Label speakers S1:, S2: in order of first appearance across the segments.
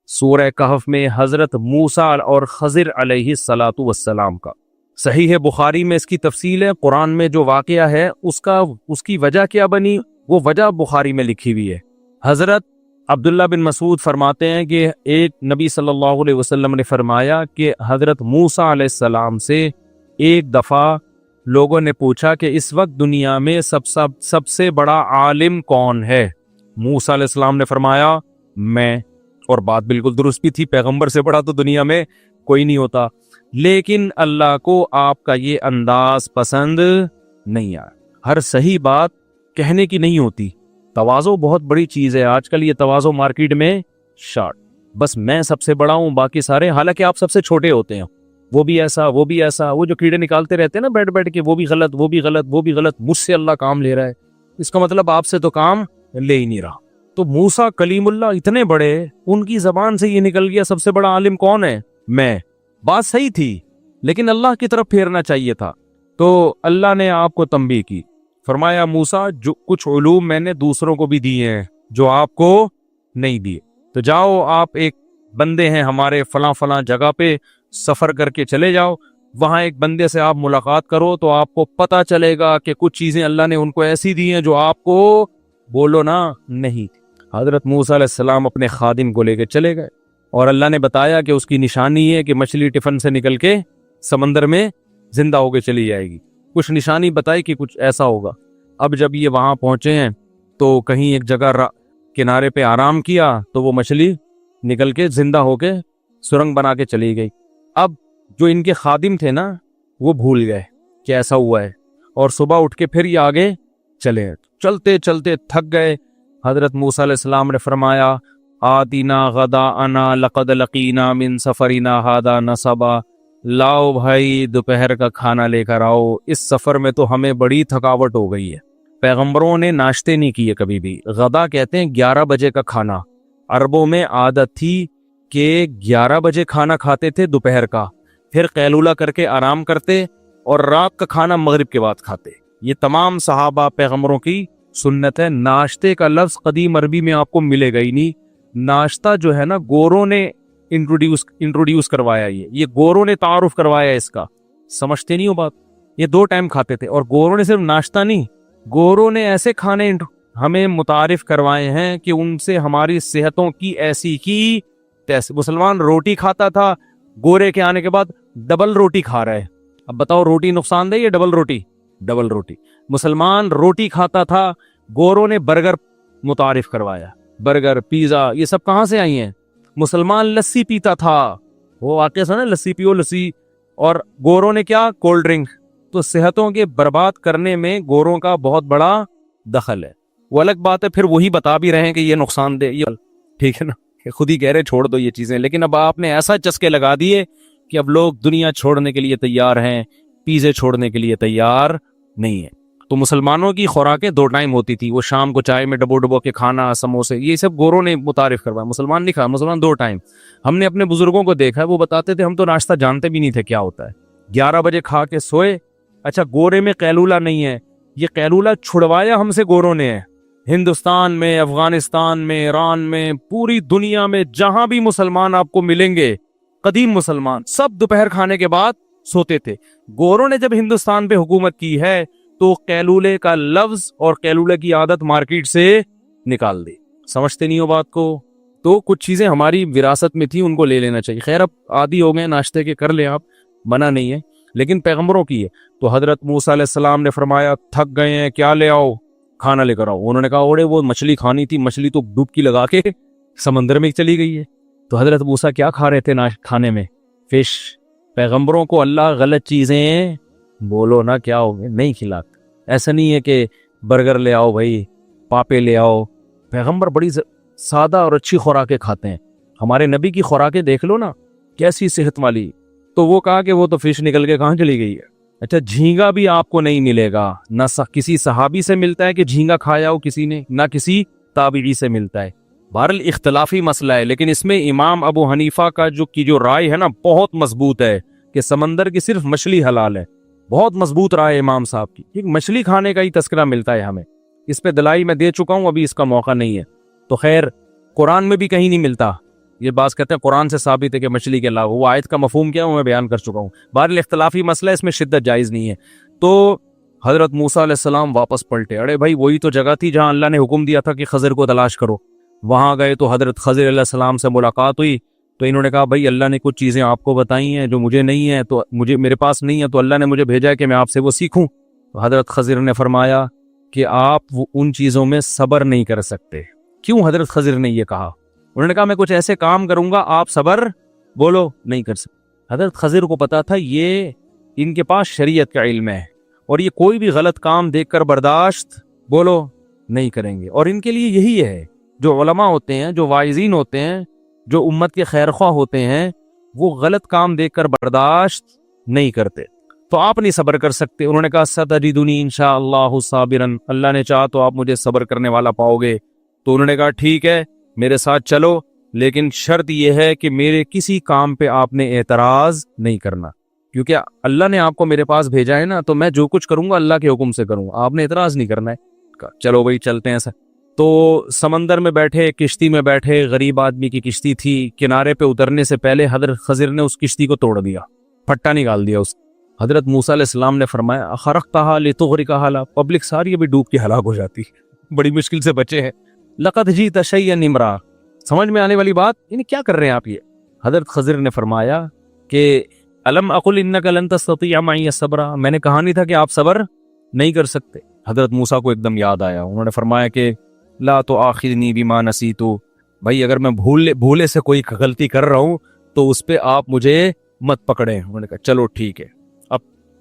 S1: سورہ کہف میں حضرت موسیٰ اور خضر علیہ الصلاۃ والسلام کا۔ صحیح بخاری میں اس کی تفصیل ہے، قرآن میں جو واقعہ ہے اس کی وجہ کیا بنی، وہ وجہ بخاری میں لکھی ہوئی ہے۔ حضرت عبداللہ بن مسعود فرماتے ہیں کہ ایک نبی صلی اللہ علیہ وسلم نے فرمایا کہ حضرت موسیٰ علیہ السلام سے ایک دفعہ لوگوں نے پوچھا کہ اس وقت دنیا میں سب سے بڑا عالم کون ہے؟ موسیٰ علیہ السلام نے فرمایا میں، اور بات بالکل درست بھی تھی، پیغمبر سے بڑا تو دنیا میں کوئی نہیں ہوتا، لیکن اللہ کو آپ کا یہ انداز پسند نہیں آیا۔ ہر صحیح بات کہنے کی نہیں ہوتی، تواضع بہت بڑی چیز ہے۔ آج کل یہ تواضع مارکیٹ میں شارٹ، بس میں سب سے بڑا ہوں باقی سارے، حالانکہ آپ سب سے چھوٹے ہوتے ہیں، وہ بھی ایسا وہ بھی ایسا، وہ جو کیڑے نکالتے رہتے ہیں نا بیٹھ کے، وہ بھی غلط وہ بھی غلط وہ بھی غلط، مجھ سے اللہ کام لے رہا ہے، اس کا مطلب آپ سے تو کام لے ہی نہیں رہا۔ تو موسیٰ کلیم اللہ اتنے بڑے، ان کی زبان سے یہ نکل گیا سب سے بڑا عالم کون ہے؟ میں۔ بات صحیح تھی لیکن اللہ کی طرف پھیرنا چاہیے تھا، تو اللہ نے آپ کو تنبیہ کی، فرمایا موسیٰ جو کچھ علوم میں نے دوسروں کو بھی دیے ہیں جو آپ کو نہیں دیے، تو جاؤ آپ ایک بندے ہیں ہمارے فلاں جگہ پہ، سفر کر کے چلے جاؤ، وہاں ایک بندے سے آپ ملاقات کرو تو آپ کو پتہ چلے گا کہ کچھ چیزیں اللہ نے ان کو ایسی دی ہیں جو آپ کو بولو نا نہیں۔ حضرت موسیٰ علیہ السلام اپنے خادم کو لے کے چلے گئے، اور اللہ نے بتایا کہ اس کی نشانی ہے کہ مچھلی ٹفن سے نکل کے سمندر میں زندہ ہو کے چلی جائے گی، کچھ نشانی بتائی کہ کچھ ایسا ہوگا۔ اب جب یہ وہاں پہنچے ہیں تو کہیں ایک جگہ کنارے پہ آرام کیا تو وہ مچھلی نکل کے زندہ ہو کے سرنگ بنا کے چلی گئی۔ اب جو ان کے خادم تھے نا وہ بھول گئے کہ ایسا ہوا ہے، اور صبح اٹھ کے پھر یہ آگے چلے، چلتے چلتے تھک گئے۔ حضرت موسیٰ علیہ السلام نے فرمایا آتینا غداءنا لقد لقینا من سفرنا ھذا نصبا، لاؤ بھائی دوپہر کا کھانا لے کر آؤ، اس سفر میں تو ہمیں بڑی تھکاوٹ ہو گئی ہے۔ پیغمبروں نے ناشتے نہیں کیے کبھی بھی، غدا کہتے ہیں 11 بجے کا کھانا، عربوں میں عادت تھی کہ 11 بجے کھانا کھاتے تھے دوپہر کا، پھر قیلولہ کر کے آرام کرتے اور رات کا کھانا مغرب کے بعد کھاتے۔ یہ تمام صحابہ پیغمبروں کی سنت ہے۔ ناشتے کا لفظ قدیم عربی میں آپ کو ملے گا ہی نہیں۔ ناشتہ جو ہے نا گوروں نے انٹروڈیوس کروایا، یہ گوروں نے تعارف کروایا اس کا، سمجھتے نہیں ہو بات؟ یہ 2 ٹائم کھاتے تھے، اور گوروں نے صرف ناشتہ نہیں، گوروں نے ایسے کھانے ہمیں متعارف کروائے ہیں کہ ان سے ہماری صحتوں کی ایسی کی تیسے۔ مسلمان روٹی کھاتا تھا، گورے کے آنے کے بعد ڈبل روٹی کھا رہا ہے۔ اب بتاؤ روٹی نقصان دہ یا ڈبل روٹی؟ ڈبل روٹی۔ مسلمان روٹی کھاتا تھا، گوروں نے برگر متعارف کروایا، برگر پیزا یہ سب کہاں سے آئی ہیں؟ مسلمان لسی پیتا تھا، وہ واقعہ سنا لسی پیو لسی، اور گوروں نے کیا؟ Cold drink. تو صحتوں کے برباد کرنے میں گوروں کا بہت بڑا دخل ہے۔ وہ الگ بات ہے پھر وہی بتا بھی رہے ہیں کہ یہ نقصان دہ، یہ ٹھیک ہے نا، خود ہی کہہ رہے چھوڑ دو یہ چیزیں، لیکن اب آپ نے ایسا چسکے لگا دیے کہ اب لوگ دنیا چھوڑنے کے لیے تیار ہیں، پیزے چھوڑنے کے لیے تیار نہیں ہیں۔ تو مسلمانوں کی خوراکیں 2 ٹائم ہوتی تھی، وہ شام کو چائے میں ڈبو کے کھانا، سموسے، یہ سب گوروں نے متعارف کروایا، مسلمان نہیں کھا، مسلمان 2 ٹائم۔ ہم نے اپنے بزرگوں کو دیکھا ہے، وہ بتاتے تھے ہم تو ناشتہ جانتے بھی نہیں تھے کیا ہوتا ہے، 11 بجے کھا کے سوئے۔ اچھا گورے میں قیلولہ نہیں ہے، یہ قیلولہ چھڑوایا ہم سے گوروں نے ہے۔ ہندوستان میں، افغانستان میں، ایران میں، پوری دنیا میں جہاں بھی مسلمان آپ کو ملیں گے، قدیم مسلمان سب دوپہر کھانے کے بعد سوتے تھے۔ گوروں نے جب ہندوستان پہ حکومت کی ہے تو قیلولے کا لفظ اور قیلولے کی عادت مارکیٹ سے نکال دی۔ سمجھتے نہیں ہو بات کو؟ تو کچھ چیزیں ہماری وراثت میں تھی، ان کو لے لینا چاہیے۔ خیر اب عادی ہو گئے ناشتے کے، کر لیں آپ، منع نہیں ہے، لیکن پیغمبروں کی ہے۔ تو حضرت موسیٰ علیہ السلام نے فرمایا تھک گئے ہیں، کیا لے آؤ؟ کھانا لے کر آؤ۔ انہوں نے کہا اوڑے وہ مچھلی کھانی تھی، مچھلی تو ڈبکی لگا کے سمندر میں چلی گئی ہے۔ تو حضرت موسیٰ کیا کھا رہے تھے کھانے میں؟ فش۔ پیغمبروں کو اللہ غلط چیزیں بولو نا کیا ہو گئے نہیں کھلاتا۔ ایسا نہیں ہے کہ برگر لے آؤ بھائی، پاپے لے آؤ۔ پیغمبر بڑی سادہ اور اچھی خوراکیں کھاتے ہیں۔ ہمارے نبی کی خوراکیں دیکھ لو نا کیسی صحت والی۔ تو وہ کہا کہ وہ تو فش نکل کے کہاں چلی گئی ہے۔ اچھا جھینگا بھی آپ کو نہیں ملے گا، نہ کسی صحابی سے ملتا ہے کہ جھینگا کھایا ہو کسی نے، نہ کسی تابعی سے ملتا ہے۔ بہرحال اختلافی مسئلہ ہے، لیکن اس میں امام ابو حنیفہ کا جو رائے ہے نا بہت مضبوط ہے کہ سمندر کی صرف مچھلی حلال ہے۔ بہت مضبوط رائے امام صاحب کی، ایک مچھلی کھانے کا ہی تذکرہ ملتا ہے ہمیں۔ اس پہ دلائی میں دے چکا ہوں، ابھی اس کا موقع نہیں ہے۔ تو خیر قرآن میں بھی کہیں نہیں ملتا یہ بات کہتے ہیں قرآن سے ثابت ہے کہ مچھلی کے علاوہ، وہ آیت کا مفہوم کیا ہے میں بیان کر چکا ہوں، بہرحال اختلافی مسئلہ ہے، اس میں شدت جائز نہیں ہے۔ تو حضرت موسیٰ علیہ السلام واپس پلٹے، ارے بھائی وہی تو جگہ تھی جہاں اللہ نے حکم دیا تھا کہ خضر کو تلاش کرو، وہاں گئے تو حضرت خضر علیہ السلام سے ملاقات ہوئی، تو انہوں نے کہا بھائی اللہ نے کچھ چیزیں آپ کو بتائی ہیں جو مجھے نہیں ہیں، تو میرے پاس نہیں ہے، تو اللہ نے مجھے بھیجا ہے کہ میں آپ سے وہ سیکھوں۔ تو حضرت خضر نے فرمایا کہ آپ ان چیزوں میں صبر نہیں کر سکتے۔ کیوں حضرت خضر نے یہ کہا؟ انہوں نے کہا میں کچھ ایسے کام کروں گا آپ صبر بولو نہیں کر سکتے۔ حضرت خضر کو پتا تھا یہ ان کے پاس شریعت کا علم ہے اور یہ کوئی بھی غلط کام دیکھ کر برداشت بولو نہیں کریں گے، اور ان کے لیے یہی ہے، جو علماء ہوتے ہیں، جو واعظین ہوتے ہیں، جو امت کے خیر خواہ ہوتے ہیں، وہ غلط کام دیکھ کر برداشت نہیں کرتے۔ تو آپ نہیں صبر کر سکتے۔ انہوں نے کہا ستجدنی انشاءاللہ صابرا، اللہ نے چاہا تو آپ مجھے صبر کرنے والا پاؤ گے۔ تو انہوں نے کہا ٹھیک ہے میرے ساتھ چلو، لیکن شرط یہ ہے کہ میرے کسی کام پہ آپ نے اعتراض نہیں کرنا، کیونکہ اللہ نے آپ کو میرے پاس بھیجا ہے نا، تو میں جو کچھ کروں گا اللہ کے حکم سے کروں گا، آپ نے اعتراض نہیں کرنا ہے۔ کہا چلو بھائی چلتے ہیں سر۔ تو سمندر میں بیٹھے، کشتی میں بیٹھے، غریب آدمی کی کشتی تھی، کنارے پہ اترنے سے پہلے حضرت خضر نے اس کشتی کو توڑ دیا، پھٹا نکال دیا اس۔ حضرت موسیٰ علیہ السلام نے فرمایا اخرقتھا لتغرقھا، پبلک ساری ابھی ڈوب کے ہلاک ہو جاتی، بڑی مشکل سے بچے ہیں۔ لقد جئت شیئا امرا، سمجھ میں آنے والی بات، یعنی کیا کر رہے ہیں آپ یہ؟ حضرت خضر نے فرمایا کہ الم اقل انک لن تستطیع معی صبرا، میں نے کہا نہیں تھا کہ آپ صبر نہیں کر سکتے۔ حضرت موسیٰ کو ایک دم یاد آیا، انہوں نے فرمایا کہ لا تؤاخذنی بما نسیت، بھائی اگر میں بھولے سے کوئی غلطی کر رہا ہوں تو اس پہ آپ مجھے مت پکڑیں۔ انہوں نے کہا چلو ٹھیک ہے،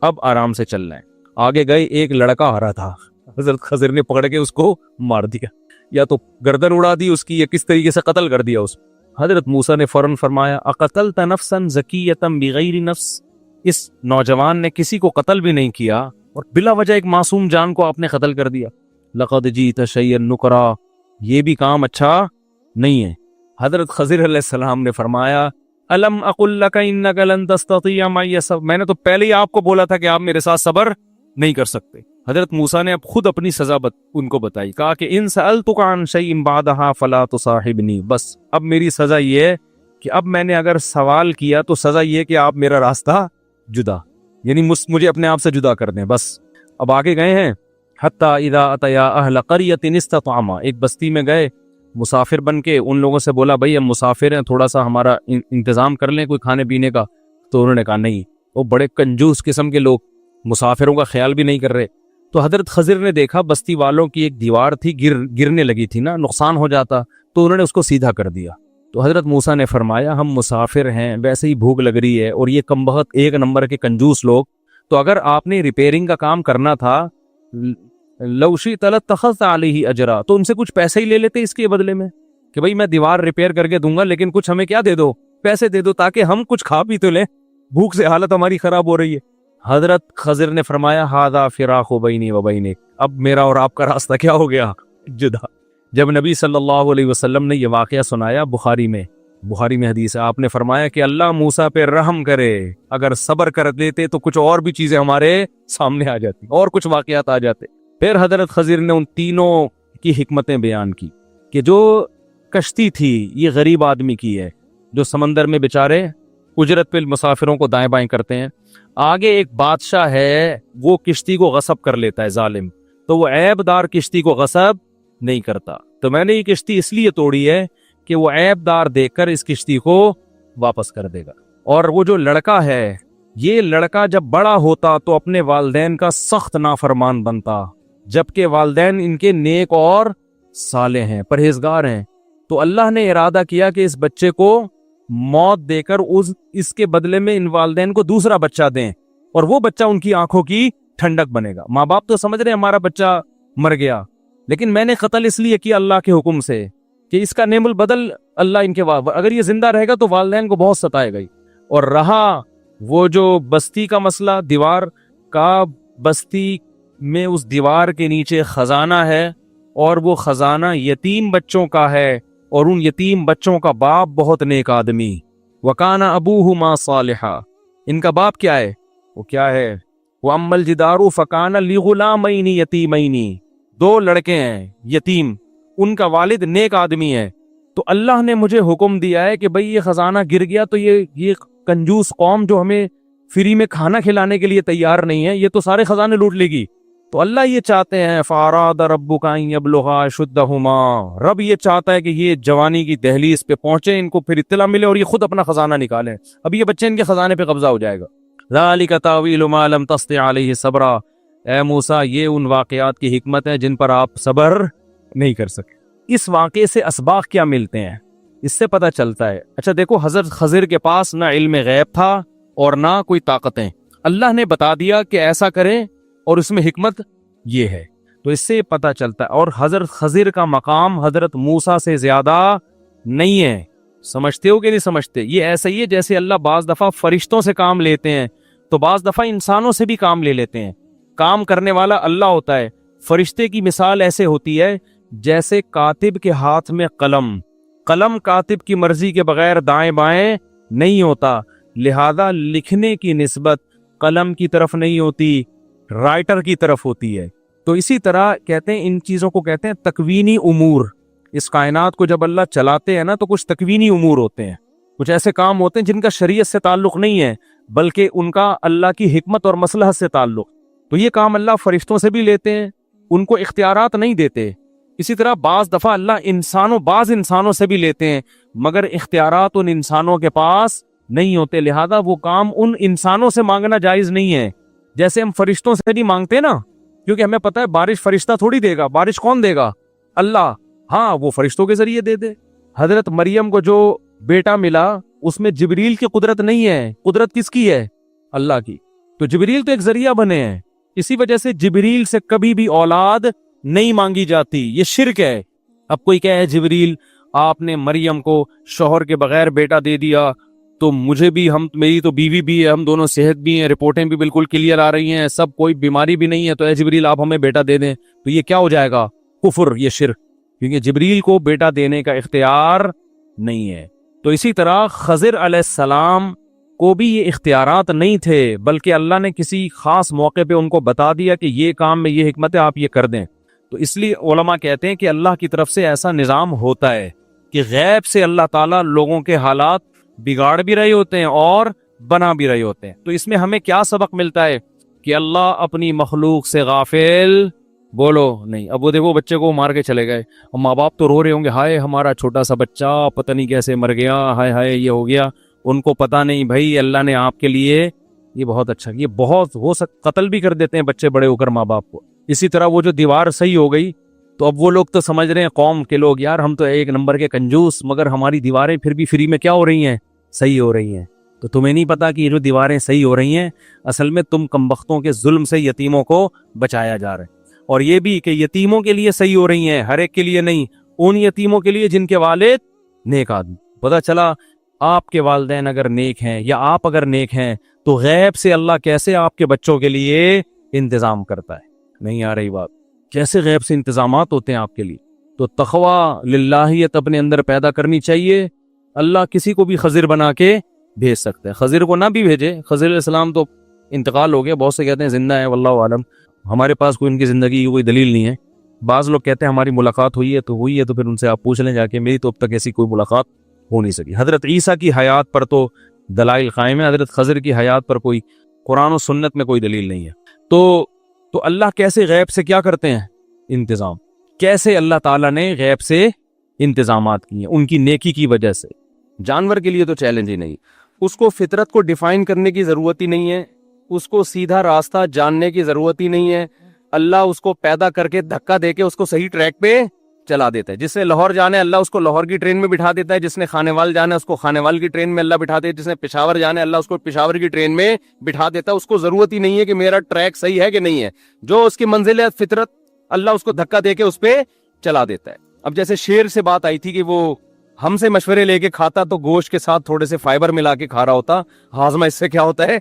S1: اب آرام سے چل رہے ہیں۔ آگے گئے، ایک لڑکا آ رہا تھا، حضرت خضر نے پکڑ کے اس کو مار دیا، یا تو گردن اڑا دی اس کی، یا کس طریقے سے قتل کر دیا اس۔ حضرت موسیٰ نے فوراً فرمایا اقتلت نفسا زکیۃ بغیر نفس، اس نوجوان نے کسی کو قتل بھی نہیں کیا اور بلا وجہ ایک معصوم جان کو آپ نے قتل کر دیا۔ لقد جئت شیئا نکرا، یہ بھی کام اچھا نہیں ہے۔ حضرت خضر علیہ السلام نے فرمایا الم اقل لک انک لن تستطیع معی صبرا، میں نے تو پہلے ہی آپ کو بولا تھا کہ آپ میرے ساتھ صبر نہیں کر سکتے۔ حضرت موسیٰ نے اب خود اپنی سزا ان کو بتائی، کہا کہ ان سألتک عن شیء بعدھا فلا تصاحبنی، بس اب میری سزا یہ ہے کہ اب میں نے اگر سوال کیا تو سزا یہ ہے کہ آپ میرا راستہ جدا، یعنی مجھے اپنے آپ سے جدا کر دیں بس۔ اب آگے گئے ہیں، حتی اذا اتیا اہل قریۃ استطعما، ایک بستی میں گئے مسافر بن کے، ان لوگوں سے بولا بھائی ہم مسافر ہیں، تھوڑا سا ہمارا انتظام کر لیں کوئی کھانے پینے کا، تو انہوں نے کہا نہیں، وہ بڑے کنجوس قسم کے لوگ، مسافروں کا خیال بھی نہیں کر رہے۔ تو حضرت خضر نے دیکھا بستی والوں کی ایک دیوار تھی، گرنے لگی تھی نا، نقصان ہو جاتا، تو انہوں نے اس کو سیدھا کر دیا۔ تو حضرت موسیٰ نے فرمایا ہم مسافر ہیں، ویسے ہی بھوک لگ رہی ہے، اور یہ کمبخت ایک نمبر کے کنجوس لوگ، تو اگر آپ نے ریپیئرنگ کا کام کرنا تھا لو شئت لاتخذت علیہ اجرا، تو ان سے کچھ پیسے ہی لے لیتے اس کے بدلے میں، کہ بھئی میں دیوار ریپیئر کر کے دوں گا لیکن کچھ ہمیں کیا دے دو، پیسے دے دو، تاکہ ہم کچھ کھا پی تو لیں، بھوک سے حالت ہماری خراب ہو رہی ہے۔ حضرت خضر نے فرمایا ھذا فراق بینی و بینک، اب میرا اور آپ کا راستہ کیا ہو گیا، جدا۔ جب نبی صلی اللہ علیہ وسلم نے یہ واقعہ سنایا، بخاری میں حدیث ہے، آپ نے فرمایا کہ اللہ موسیٰ پہ رحم کرے، اگر صبر کر دیتے تو کچھ اور بھی چیزیں ہمارے سامنے آ جاتی اور کچھ واقعات آ جاتے۔ پھر حضرت خضر نے ان تینوں کی حکمتیں بیان کی کہ جو کشتی تھی یہ غریب آدمی کی ہے، جو سمندر میں بیچارے اجرت پہ مسافروں کو دائیں بائیں کرتے ہیں۔ آگے ایک بادشاہ ہے، وہ کشتی کو غصب کر لیتا ہے ظالم، تو وہ عیب دار کشتی کو غصب نہیں کرتا، تو میں نے یہ کشتی اس لیے توڑی ہے کہ وہ عیب دار دیکھ کر اس کشتی کو واپس کر دے گا۔ اور وہ جو لڑکا ہے، یہ لڑکا جب بڑا ہوتا تو اپنے والدین کا سخت نافرمان بنتا، جبکہ والدین ان کے نیک اور صالح ہیں، پرہیزگار ہیں، تو اللہ نے ارادہ کیا کہ اس بچے کو موت دے کر اس کے بدلے میں ان والدین کو دوسرا بچہ دیں، اور وہ بچہ ان کی آنکھوں کی ٹھنڈک بنے گا۔ ماں باپ تو سمجھ رہے ہیں ہمارا بچہ مر گیا، لیکن میں نے قتل اس لیے کیا اللہ کے حکم سے کہ اس کا نعم البدل اللہ ان کے اگر یہ زندہ رہے گا تو والدین کو بہت ستائے گا۔ اور رہا وہ جو بستی کا مسئلہ، دیوار کا، بستی میں اس دیوار کے نیچے خزانہ ہے، اور وہ خزانہ یتیم بچوں کا ہے، اور ان یتیم بچوں کا باپ بہت نیک آدمی، وَكَانَ أَبُوهُمَا صَالِحًا، ان کا باپ کیا ہے، وہ کیا ہے، وَأَمَّا الْجِدَارُ فَكَانَ لِغُلَامَيْنِ يَتِيمَيْنِ، دو لڑکے ہیں یتیم، ان کا والد نیک آدمی ہے، تو اللہ نے مجھے حکم دیا ہے کہ بھئی یہ خزانہ گر گیا تو یہ کنجوس قوم جو ہمیں فری میں کھانا کھلانے کے لیے تیار نہیں ہے، یہ تو سارے خزانے لوٹ لے گی. تو اللہ یہ چاہتے ہیں فاراد ربک ان یبلغا اشدہما، رب یہ چاہتا ہے کہ یہ جوانی کی دہلیز پہ پہنچے، ان کو پھر اطلاع ملے اور یہ خود اپنا خزانہ نکالیں. اب یہ بچے ان کے خزانے پہ قبضہ ہو جائے گا. ذالک تاویل ما لم تستطع علیہ صبرا، اے موسیٰ یہ ان واقعات کی حکمت ہے جن پر آپ صبر نہیں کر سکے. اس واقعے سے اسباق کیا ملتے ہیں؟ اس سے پتہ چلتا ہے، اچھا دیکھو حضرت خضر کے پاس نہ علم غیب تھا اور نہ کوئی طاقتیں، اللہ نے بتا دیا کہ ایسا کریں اور اس میں حکمت یہ ہے. تو اس سے پتہ چلتا ہے. اور حضرت خضر کا مقام حضرت موسیٰ سے زیادہ نہیں ہے. سمجھتے ہو کہ نہیں سمجھتے؟ یہ ایسا ہی ہے جیسے اللہ بعض دفعہ فرشتوں سے کام لیتے ہیں تو بعض دفعہ انسانوں سے بھی کام لے لیتے ہیں. کام کرنے والا اللہ ہوتا ہے. فرشتے کی مثال ایسے ہوتی ہے جیسے کاتب کے ہاتھ میں قلم کاتب کی مرضی کے بغیر دائیں بائیں نہیں ہوتا، لہذا لکھنے کی نسبت قلم کی طرف نہیں ہوتی، رائٹر کی طرف ہوتی ہے. تو اسی طرح کہتے ہیں ان چیزوں کو کہتے ہیں تکوینی امور. اس کائنات کو جب اللہ چلاتے ہیں نا تو کچھ تکوینی امور ہوتے ہیں، کچھ ایسے کام ہوتے ہیں جن کا شریعت سے تعلق نہیں ہے بلکہ ان کا اللہ کی حکمت اور مصلحت سے تعلق. تو یہ کام اللہ فرشتوں سے بھی لیتے ہیں، ان کو اختیارات نہیں دیتے. اسی طرح بعض دفعہ اللہ بعض انسانوں سے بھی لیتے ہیں مگر اختیارات ان انسانوں کے پاس نہیں ہوتے، لہذا وہ کام ان انسانوں سے مانگنا جائز نہیں ہے. جیسے ہم فرشتوں سے نہیں مانگتے نا، کیونکہ ہمیں پتہ ہے بارش فرشتہ تھوڑی دے گا، بارش کون دے گا؟ اللہ. ہاں وہ فرشتوں کے ذریعے دے دے. حضرت مریم کو جو بیٹا ملا اس میں جبریل کی قدرت نہیں ہے، قدرت کس کی ہے؟ اللہ کی. تو جبریل تو ایک ذریعہ بنے ہیں، اسی وجہ سے جبریل سے کبھی بھی اولاد نہیں مانگی جاتی. یہ شرک ہے. اب کوئی کہے جبریل آپ نے مریم کو شوہر کے بغیر بیٹا دے دیا تو مجھے بھی، میری تو بیوی بھی ہے، ہم دونوں صحت بھی ہیں، رپورٹیں بھی بالکل کلیئر آ رہی ہیں، سب کوئی بیماری بھی نہیں ہے، تو اے جبریل آپ ہمیں بیٹا دے دیں. تو یہ کیا ہو جائے گا؟ کفر، یہ شرک، کیونکہ جبریل کو بیٹا دینے کا اختیار نہیں ہے. تو اسی طرح خضر علیہ السلام کو بھی یہ اختیارات نہیں تھے بلکہ اللہ نے کسی خاص موقع پہ ان کو بتا دیا کہ یہ کام میں یہ حکمت ہے، آپ یہ کر دیں. تو اس لیے علماء کہتے ہیں کہ اللہ کی طرف سے ایسا نظام ہوتا ہے کہ غیب سے اللہ تعالیٰ لوگوں کے حالات بگاڑ بھی رہے ہوتے ہیں اور بنا بھی رہے ہوتے ہیں. تو اس میں ہمیں کیا سبق ملتا ہے کہ اللہ اپنی مخلوق سے غافل بولو نہیں. اب وہ دیکھو بچے کو مار کے چلے گئے اور ماں باپ تو رو رہے ہوں گے، ہائے ہمارا چھوٹا سا بچہ پتہ نہیں کیسے مر گیا، ہائے ہائے یہ ہو گیا. ان کو پتہ نہیں بھائی اللہ نے آپ کے لیے یہ بہت اچھا، یہ بہت ہو قتل بھی کر دیتے ہیں بچے بڑے ہو کر ماں باپ کو. اسی طرح وہ جو دیوار صحیح ہو گئی تو اب وہ لوگ تو سمجھ رہے ہیں قوم کے لوگ یار ہم تو ایک نمبر کے کنجوس، مگر ہماری دیواریں پھر بھی فری میں کیا ہو رہی ہیں؟ صحیح ہو رہی ہیں. تو تمہیں نہیں پتا کہ یہ جو دیواریں صحیح ہو رہی ہیں اصل میں تم کمبختوں کے ظلم سے یتیموں کو بچایا جا رہا ہے. اور یہ بھی کہ یتیموں کے لیے صحیح ہو رہی ہیں، ہر ایک کے لیے نہیں، ان یتیموں کے لیے جن کے والد نیک آدمی. پتہ چلا آپ کے والدین اگر نیک ہیں یا آپ اگر نیک ہیں تو غیب سے اللہ کیسے آپ کے بچوں کے لیے انتظام کرتا ہے. نہیں آ رہی بات؟ کیسے غیب سے انتظامات ہوتے ہیں آپ کے لیے. تو تقوی للہیت اپنے اندر پیدا کرنی چاہیے. اللہ کسی کو بھی خضر بنا کے بھیج سکتا ہے، خضر کو نہ بھی بھیجے. خضر علیہ السلام تو انتقال ہو گیا، بہت سے کہتے ہیں زندہ ہے، واللہ عالم. ہمارے پاس کوئی ان کی زندگی کی کوئی دلیل نہیں ہے. بعض لوگ کہتے ہیں ہماری ملاقات ہوئی ہے تو پھر ان سے آپ پوچھ لیں جا کے. میری تو اب تک ایسی کوئی ملاقات ہو نہیں سکی. حضرت عیسیٰ کی حیات پر تو دلائل قائم ہے، حضرت خضر کی حیات پر کوئی قرآن و سنت میں کوئی دلیل نہیں ہے. تو اللہ کیسے غیب سے کیا کرتے ہیں؟ انتظام. کیسے اللہ تعالیٰ نے غیب سے انتظامات کیے ان کی نیکی کی وجہ سے. جانور کے لیے تو چیلنج ہی نہیں، اس کو فطرت کو ڈیفائن کرنے کی ضرورت ہی نہیں ہے، اس کو سیدھا راستہ جاننے کی ضرورت ہی نہیں ہے. اللہ اس کو پیدا کر کے دھکا دے کے اس کو صحیح ٹریک پہ چلا دیتا ہے. جس نے لاہور جانا ہے اللہ اس کو لاہور کی ٹرین میں بٹھا دیتا ہے، جس نے خانیوال جانا ہے اس کو خانیوال کی ٹرین میں اللہ بٹھا دیتا ہے، جس نے پشاور جانا ہے اللہ اس کو پشاور کی ٹرین میں بٹھا دیتا ہے. اس کو ضرورت ہی نہیں ہے کہ میرا ٹریک صحیح ہے کہ نہیں ہے. جو اس کی منزل ہے فطرت، اللہ اس کو دھکا دے کے اس پہ چلا دیتا ہے. اب جیسے شیر سے بات آئی تھی کہ وہ ہم سے مشورے لے کے کھاتا تو گوشت کے ساتھ تھوڑے سے فائبر ملا کے کھا رہا ہوتا، ہاضمہ اس سے کیا ہوتا ہے،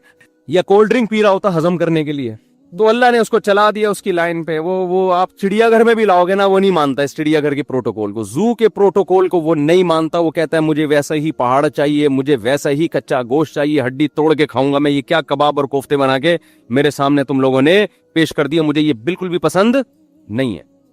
S1: یا کولڈ ڈرنک پی رہا ہوتا ہضم کرنے کے لیے. تو اللہ نے اس کو چلا دیا اس کی لائن پہ. وہ آپ چڑیا گھر میں بھی لاؤ گے نا، وہ نہیں مانتا اس چڑیا گھر کے پروٹوکول کو، زو کے پروٹوکول کو وہ نہیں مانتا. وہ کہتا ہے مجھے ویسا ہی پہاڑ چاہیے، مجھے ویسا ہی کچا گوشت چاہیے، ہڈی توڑ کے کھاؤں گا میں. یہ کیا کباب اور کوفتے بنا کے میرے سامنے تم لوگوں نے پیش کر دیا، مجھے یہ بالکل بھی پسند نہیں ہے.